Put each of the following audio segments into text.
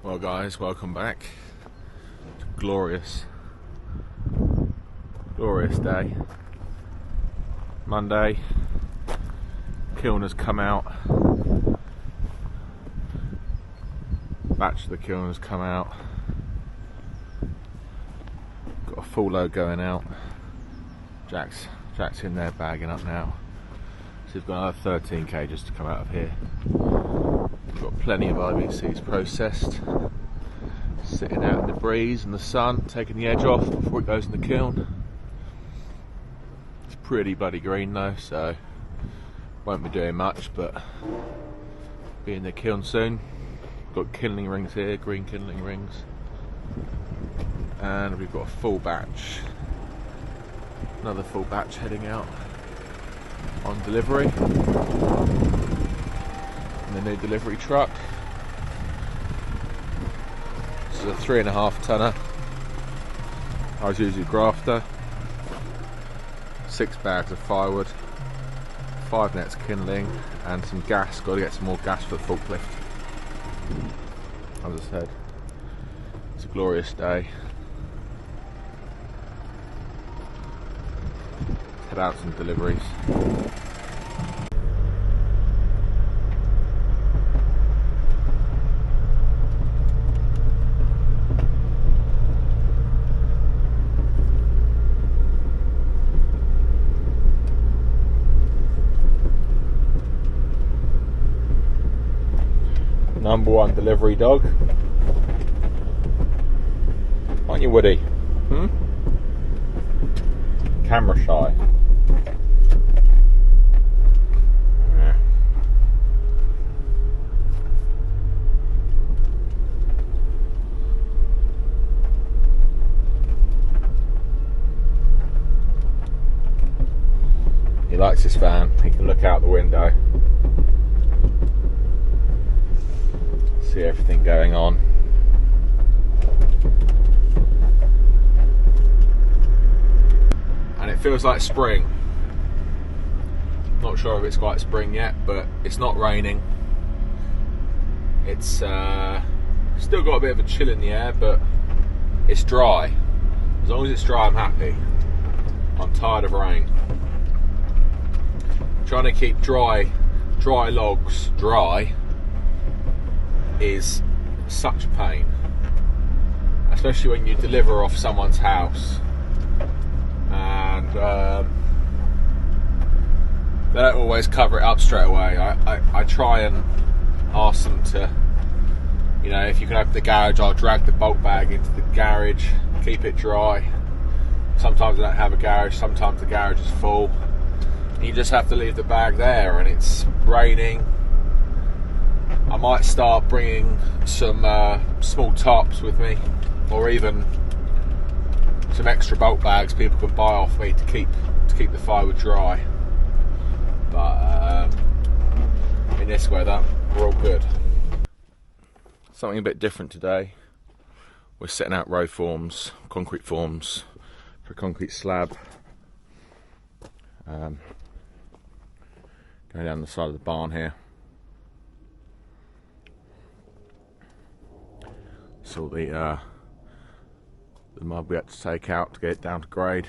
Well guys, welcome back. Glorious day. Monday. Kiln has come out. Batch of the kiln has come out. Got a full load going out. Jack's in there bagging up now. So we've got another 13 cages to come out of here. We've got plenty of IBCs processed, sitting out in the breeze and the sun, taking the edge off before it goes in the kiln. It's pretty bloody green though, so won't be doing much, but be in the kiln soon. Got kindling rings here, green kindling rings, and we've got a full batch, another full batch heading out on delivery. The new delivery truck. This is a 3.5 tonner. I was using grafter, 6 bags of firewood, 5 nets kindling, and some gas. Got to get some more gas for the forklift. As I said, it's a glorious day. Let's head out some deliveries. Number one delivery dog. Aren't you, Woody? Camera shy. Yeah. He likes his fan. He can look out the window. See everything going on. And it feels like spring. Not sure if it's quite spring yet, but it's not raining. It's still got a bit of a chill in the air, but it's dry. As long as it's dry, I'm happy. I'm tired of rain. Trying to keep dry logs dry is such a pain, especially when you deliver off someone's house and they don't always cover it up straight away. I try and ask them to, you know, if you can open the garage, I'll drag the bulk bag into the garage, keep it dry. Sometimes I don't have a garage, sometimes the garage is full. You just have to leave the bag there, and it's raining. I might start bringing some small tops with me, or even some extra bulk bags people can buy off me to keep the firewood dry. But in this weather, we're all good. Something a bit different today. We're setting out row forms, concrete forms for a concrete slab. Going down the side of the barn here. So the mud we had to take out to get it down to grade.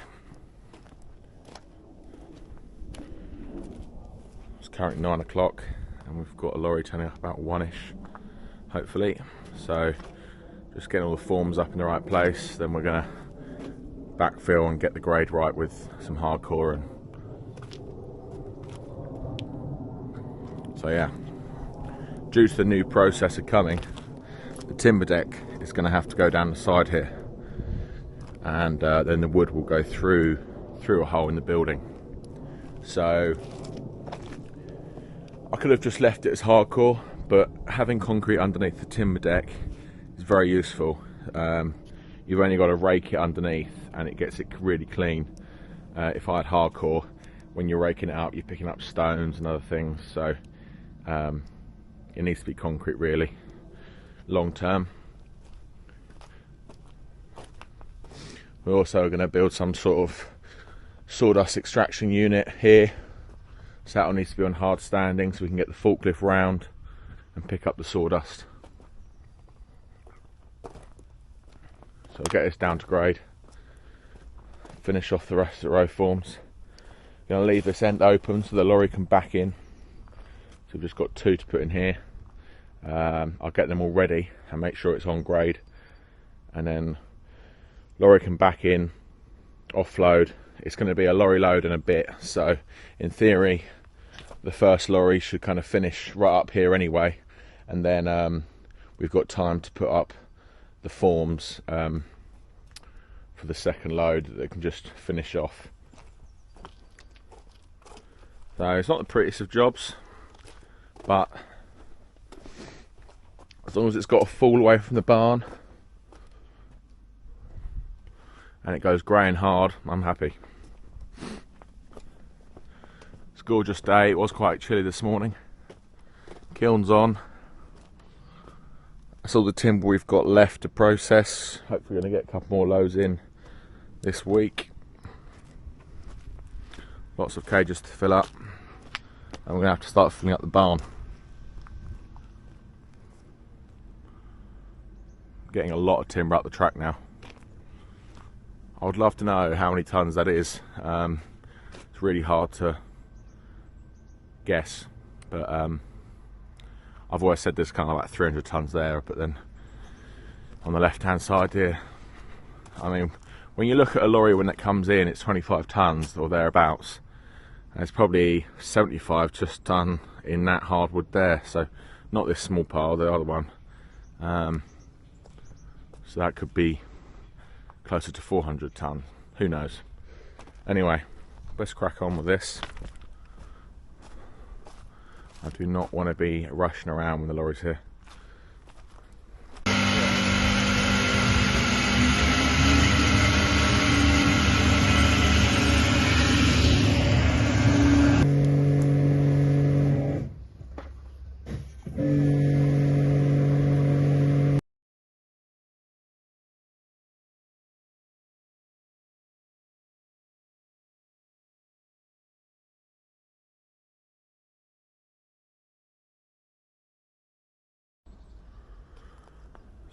It's currently 9 o'clock and we've got a lorry turning up about 1ish, hopefully. So just getting all the forms up in the right place, then we're going to backfill and get the grade right with some hardcore. And so yeah, due to the new processor coming, the timber deck is going to have to go down the side here, and then the wood will go through a hole in the building. So I could have just left it as hardcore, but having concrete underneath the timber deck is very useful. You've only got to rake it underneath and it gets it really clean. If I had hardcore, when you're raking it up, you're picking up stones and other things, so it needs to be concrete really, long term. We're also going to build some sort of sawdust extraction unit here, so that one needs to be on hard standing so we can get the forklift round and pick up the sawdust. So I'll get this down to grade, finish off the rest of the row forms. I'm going to leave this end open so the lorry can back in. So we've just got 2 to put in here. I'll get them all ready and make sure it's on grade, and then lorry can back in, offload. It's going to be a lorry load and a bit, so in theory the first lorry should kind of finish right up here anyway, and then we've got time to put up the forms for the second load that they can just finish off. So it's not the prettiest of jobs, but as long as it's got a fall away from the barn and it goes grey and hard, I'm happy. It's a gorgeous day. It was quite chilly this morning. Kiln's on. That's all the timber we've got left to process. Hopefully we're going to get a couple more loads in this week. Lots of cages to fill up, and we're going to have to start filling up the barn. Getting a lot of timber up the track now. I would love to know how many tons that is. It's really hard to guess, but I've always said there's kind of like 300 tons there, but then on the left hand side here, I mean, when you look at a lorry when it comes in, it's 25 tons or thereabouts, and it's probably 75 just done in that hardwood there, so not this small pile, the other one. So that could be closer to 400 tonnes, who knows. Anyway, let's crack on with this. I do not want to be rushing around when the lorry's here.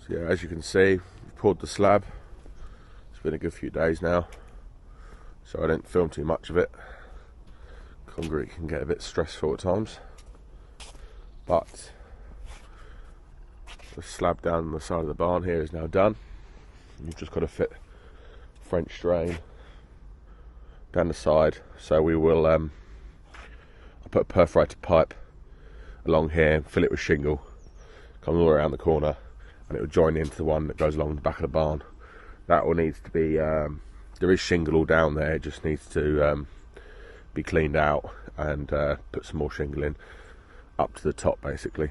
So yeah, as you can see, we've poured the slab. It's been a good few days now, so I didn't film too much of it. Concrete can get a bit stressful at times, but the slab down the side of the barn here is now done. You've just got to fit French drain down the side, so we will I'll put a perforated pipe along here, fill it with shingle, come all around the corner, and it will join into the one that goes along the back of the barn. That all needs to be, there is shingle all down there, it just needs to be cleaned out and put some more shingle in up to the top basically.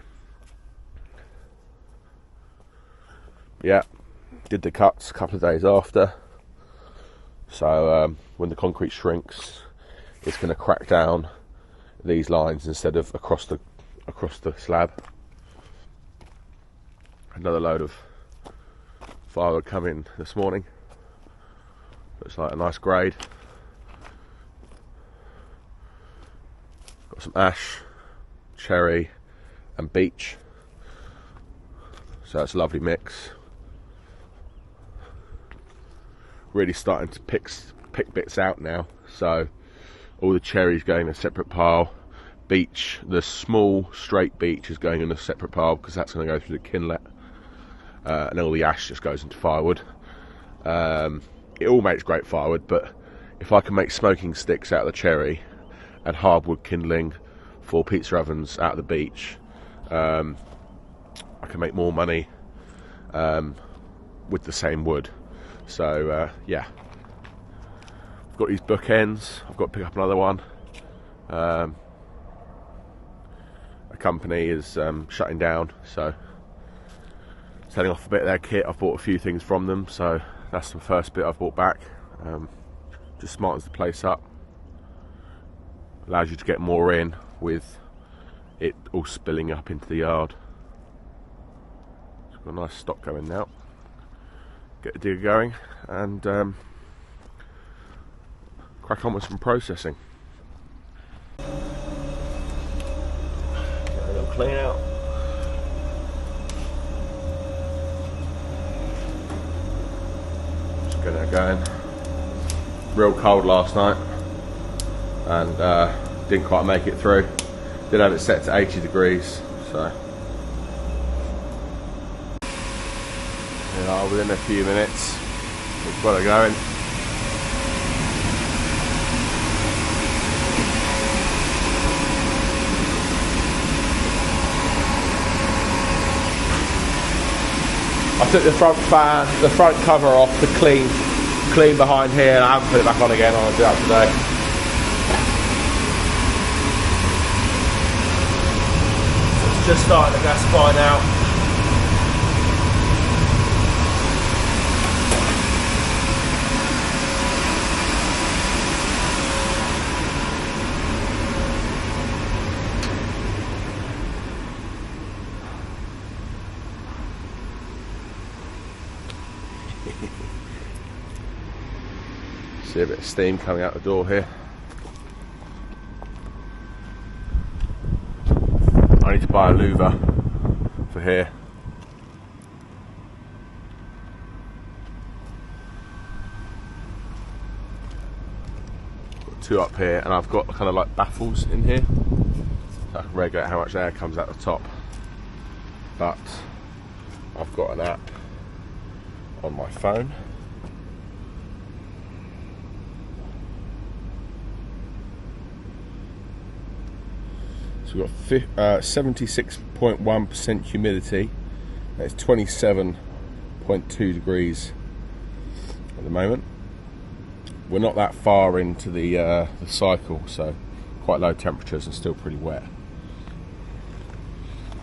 Yeah, did the cuts a couple of days after, so when the concrete shrinks, it's going to crack down these lines instead of across the slab. Another load of firewood come in this morning. Looks like a nice grade. Got some ash, cherry and beech, so that's a lovely mix. Really starting to pick bits out now, so all the cherries going in a separate pile. Beech, the small straight beech, is going in a separate pile because that's going to go through the Kiln, and all the ash just goes into firewood. It all makes great firewood, but if I can make smoking sticks out of the cherry and hardwood kindling for pizza ovens out of the beech, I can make more money with the same wood. So yeah, I've got these bookends. I've got to pick up another one. A company is shutting down, so selling off a bit of their kit. I've bought a few things from them, so that's the first bit I've bought back. Just smartens the place up, allows you to get more in with it all spilling up into the yard. It's got a nice stock going now. Get the digger going and crack on with some processing. Get a little clean out. going. Real cold last night and didn't quite make it through. Did have it set to 80 degrees, so within a few minutes we've got it going. I took the front cover off, the clean behind here, and I haven't put it back on again. I'll do that today. So it's just starting to gasify now. See a bit of steam coming out the door here. I need to buy a louver for here. Got two up here, and I've got kind of like baffles in here, so I can regulate how much air comes out the top. But I've got an app on my phone. So we've got 76.1% humidity. It's 27.2 degrees at the moment. We're not that far into the cycle, so quite low temperatures and still pretty wet.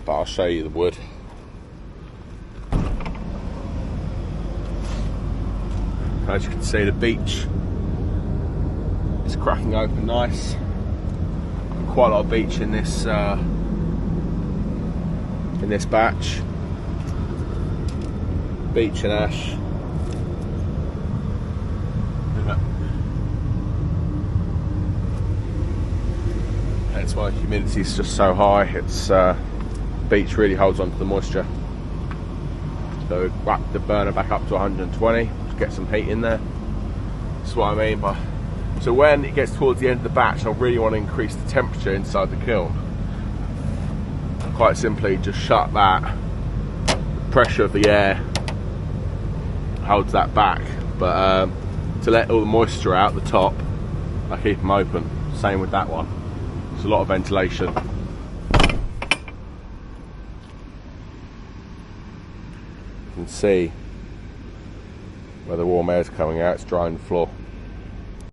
But I'll show you the wood. As you can see, the beech is cracking open nice. Quite a lot of beech in this batch. Beech and ash. That's why humidity is just so high. It's beech really holds on to the moisture. So whack the burner back up to 120 to get some heat in there. That's what I mean by. So when it gets towards the end of the batch, I really want to increase the temperature inside the kiln. Quite simply, just shut that. The pressure of the air holds that back, but to let all the moisture out the top, I keep them open. Same with that one. There's a lot of ventilation. You can see where the warm air is coming out. It's drying the floor.